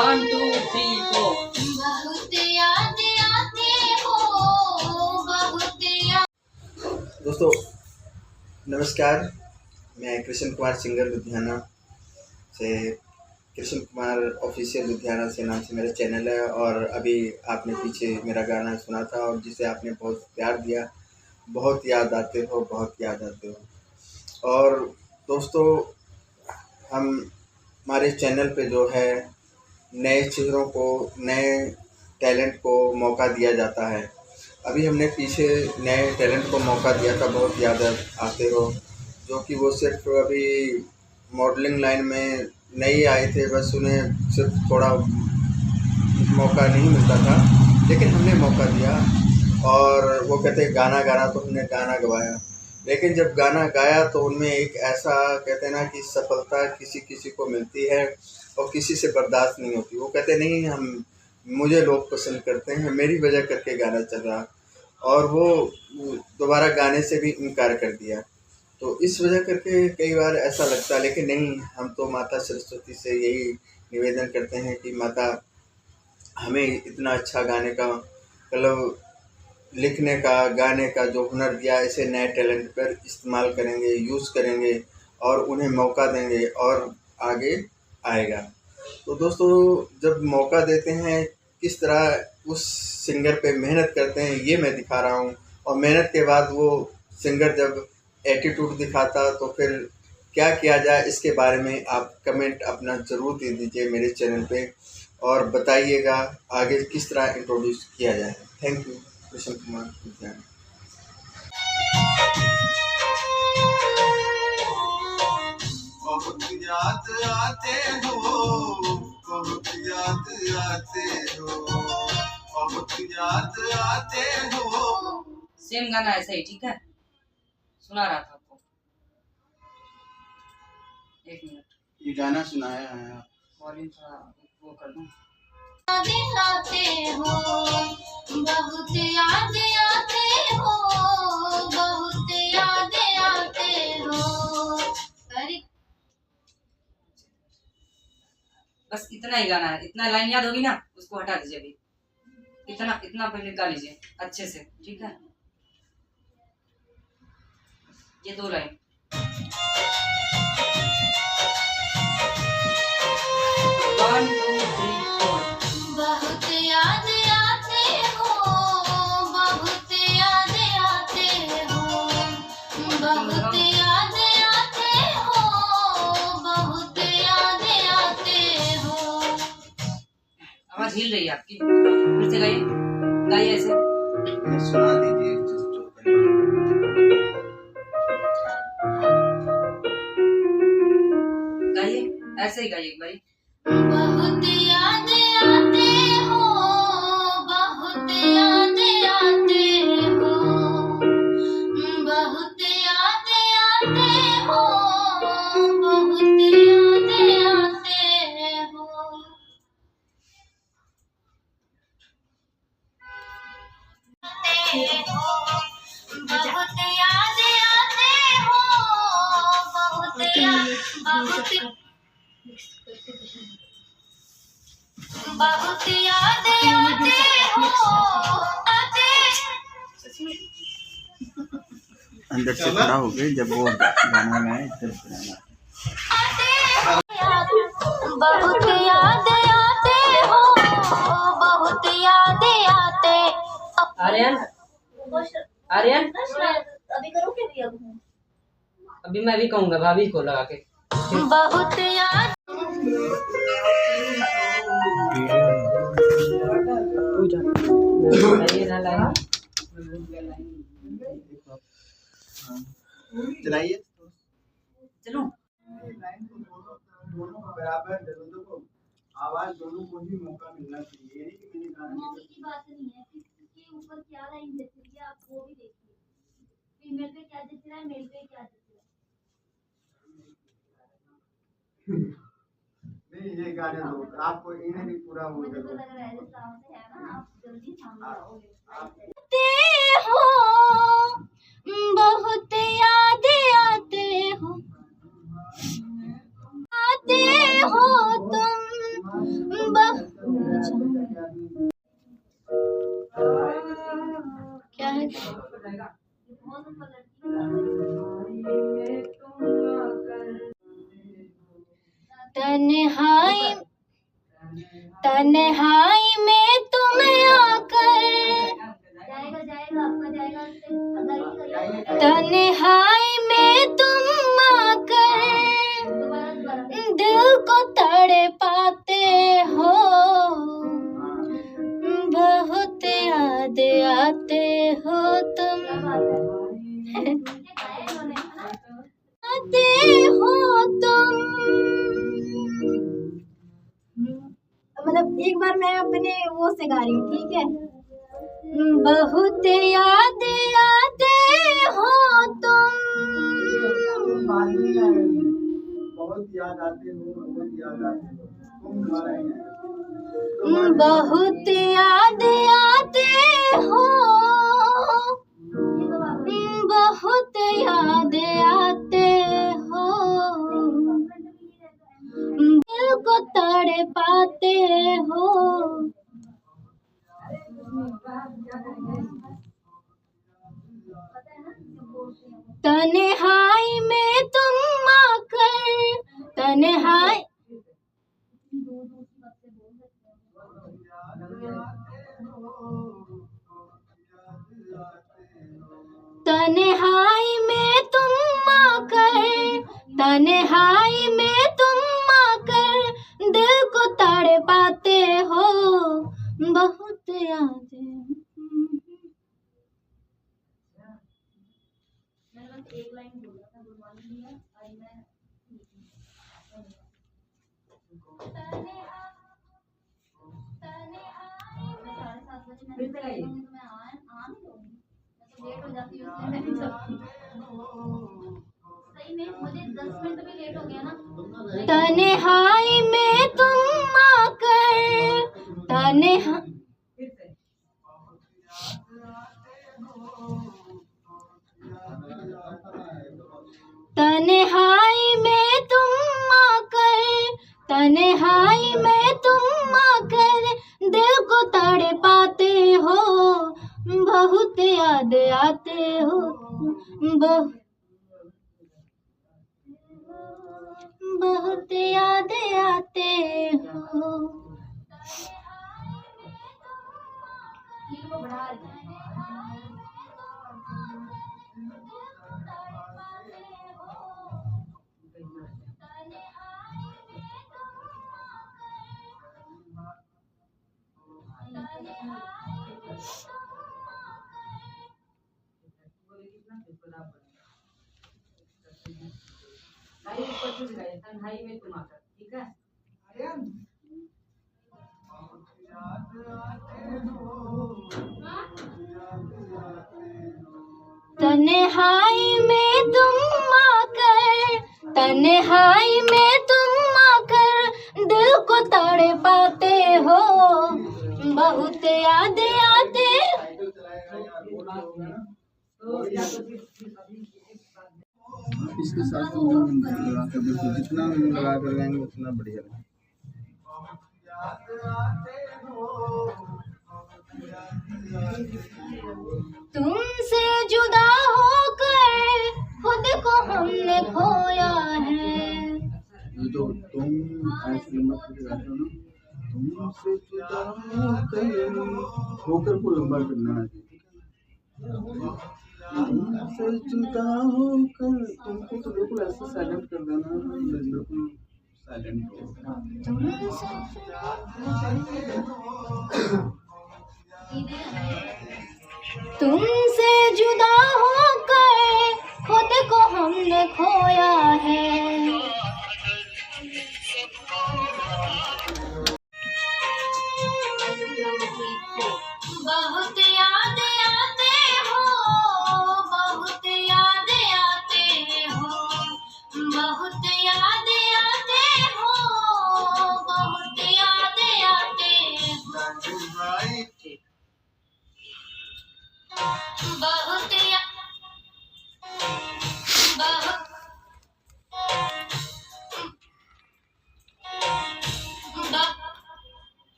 1 2 3 4 बहुत याद आते हो, बहुत याद। दोस्तों नमस्कार, मैं कृष्ण कुमार सिंगर लुधियाना से, कृष्ण कुमार ऑफिशियल लुधियाना से नाम से मेरा चैनल है। और अभी आपने पीछे मेरा गाना सुना था और जिसे आपने बहुत प्यार दिया, बहुत याद आते हो, बहुत याद आते हो। और दोस्तों हमारे चैनल पे जो है नए चेहरों को, नए टैलेंट को मौका दिया जाता है। अभी हमने पीछे नए टैलेंट को मौका दिया था, बहुत याद आते हो, जो कि वो सिर्फ अभी मॉडलिंग लाइन में नहीं आए थे, बस उन्हें सिर्फ थोड़ा मौका नहीं मिलता था, लेकिन हमने मौका दिया। और वो कहते हैं गाना गाना, तो हमने गाना गवाया। लेकिन जब गाना गाया तो उनमें एक ऐसा कहते हैं ना कि सफलता किसी किसी को मिलती है और किसी से बर्दाश्त नहीं होती। वो कहते नहीं, मुझे लोग पसंद करते हैं, मेरी वजह करके गाना चल रहा, और वो दोबारा गाने से भी इनकार कर दिया। तो इस वजह करके कई बार ऐसा लगता है, लेकिन नहीं, हम तो माता सरस्वती से यही निवेदन करते हैं कि माता हमें इतना अच्छा गाने का, मतलब लिखने का, गाने का जो हुनर दिया, ऐसे नए टैलेंट पर इस्तेमाल करेंगे, यूज़ करेंगे और उन्हें मौका देंगे और आगे आएगा। तो दोस्तों जब मौका देते हैं, किस तरह उस सिंगर पे मेहनत करते हैं, ये मैं दिखा रहा हूँ। और मेहनत के बाद वो सिंगर जब एटीट्यूड दिखाता तो फिर क्या किया जाए, इसके बारे में आप कमेंट अपना ज़रूर दे दीजिए मेरे चैनल पे, और बताइएगा आगे किस तरह इंट्रोड्यूस किया जाए। Thank you. कृष्ण कुमार लुधियाना। बहुत याद आते हो, बहुत याद आते हो, बहुत याद आते हो। सेम गाना ऐसा ही, ठीक है? सुना रहा था आपको। 1 मिनट, ये गाना सुनाया है, वॉल्यूम थोड़ा वो कर दूं। याद आते हो, बहुत याद आते हो, बहुत याद आते हो। बस इतना ही गाना है, इतना लाइन याद होगी ना, उसको हटा दीजिए अभी। इतना इतना पहले गा लीजिए अच्छे से, ठीक है? ये 2 line. One two three four. बहुत याद आते हो, बहुत याद आते हो, बहुत याद आते हो, बहुत याद आते हो। आवाज हिल रही है आपकी, फिर से गाइए, गाइए ऐसे। सुना दीजिए। गाइए ऐसे ही गाइए एक बारी। बहुत याद आते हो, बहुत याद आते हो, बहुत याद आते हो, बहुत याद आते हो। बहुत याद आते हो, बहुत याद, बहुत याद आते हो, अंदर से खड़ा हो गए जब वो गाना में तब गाना। बहुत याद आते हो, बहुत याद आते। आर्यन, आर्यन, अभी करो क्या भैया? अभी मैं भी कहूँगा भाभी को लगा के। बहुत याद। चलाइए। चलो दोनों बराबर जरूरतों को, आवाज दोनों को ही मौका मिलना चाहिए। ये नहीं कि मैंने गाना मौके की बात नहीं है, किसके ऊपर क्या लाइन जच रही है आप वो भी देखिए। फीमेल पे क्या जच रहा है, मेल पे क्या जच रहा नहीं, ये गाने दो आपको, इन्हें भी पूरा है। हो मुझे तो जाएगा। लग रहा है जैसा से है ना, आप जल्दी सामने आओगे। बहुत याद आते हो, आते हो तुम, बहुत तन्हाई तन्हाई में तुम आकर, तन्हाई में तुम आकर दिल को तड़ पाते हो, बहुत याद आते हो तुम, आते हो तुम। मतलब एक बार मैं अपने वो से गा रही हूँ, ठीक है। बहुत याद आते हो तुम, बहुत याद आते हो, बहुत याद आते हो तुम, गा रहे हैं। बहुत याद आते हो, बहुत याद आते हो, दिल को तड़ पाते हो। तन्हाई में तुम आकर, तन्हाई तन्हाई में तुम आकर, तन्हाई में तुम आकर दिल को तड़ पाते हो, बहुत याद। एक लाइन बोला था गुरबानी लिया और मैं लेट हो जाती हूँ, सही में मुझे 10 मिनट भी लेट हो गया ना। तन्हाई में तुम आकर, तन्हाई में तुम आकर, तन्हाई में तुम आकर दिल को तड़ पाते हो, बहुत याद आते हो, बहुत याद आते हो। तन्हाई में तुम आकर, ठीक है। तन्हाई में तुम आकर, तन्हाई में तुम आकर दिल को तड़ पाते हो, बहुत याद आते। इसके साथ लगा कर बिल्कुल जितना लगा कर गाएंगे उतना बढ़िया है। तुमसे जुदा होकर खुद को हमने खोया है। ये तो तुम ऐसे लंबा करके गाते हो ना, तुमसे जुदा होकर को लंबा करना है, तुमसे जुदा होकर, तुमको तो बिल्कुल ऐसे साइलेंट कर देना, बिल्कुल साइलेंट तुमसे जुदा होकर खुद को हमने खोया है। बहुत याद आते हो, बहुत याद आते हो, बहुत याद आते हो, बहुत याद आते हो।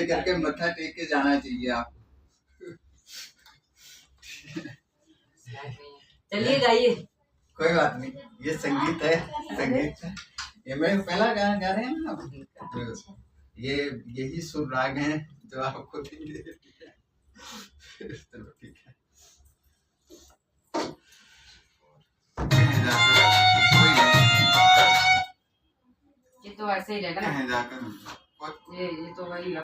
लेकर के मत्था टेक के जाना चाहिए आप। चलिए गाइए। कोई बात नहीं, ये संगीत है, संगीत है। ये मैं पहला गाना गा रहे हैं ना, तो ये यही सुर राग हैं जो आपको देंगे। चलो ठीक है। कहीं जाकर कोई नहीं, ये तो ऐसे ही रहेगा ना, कहीं जाकर ये तो वही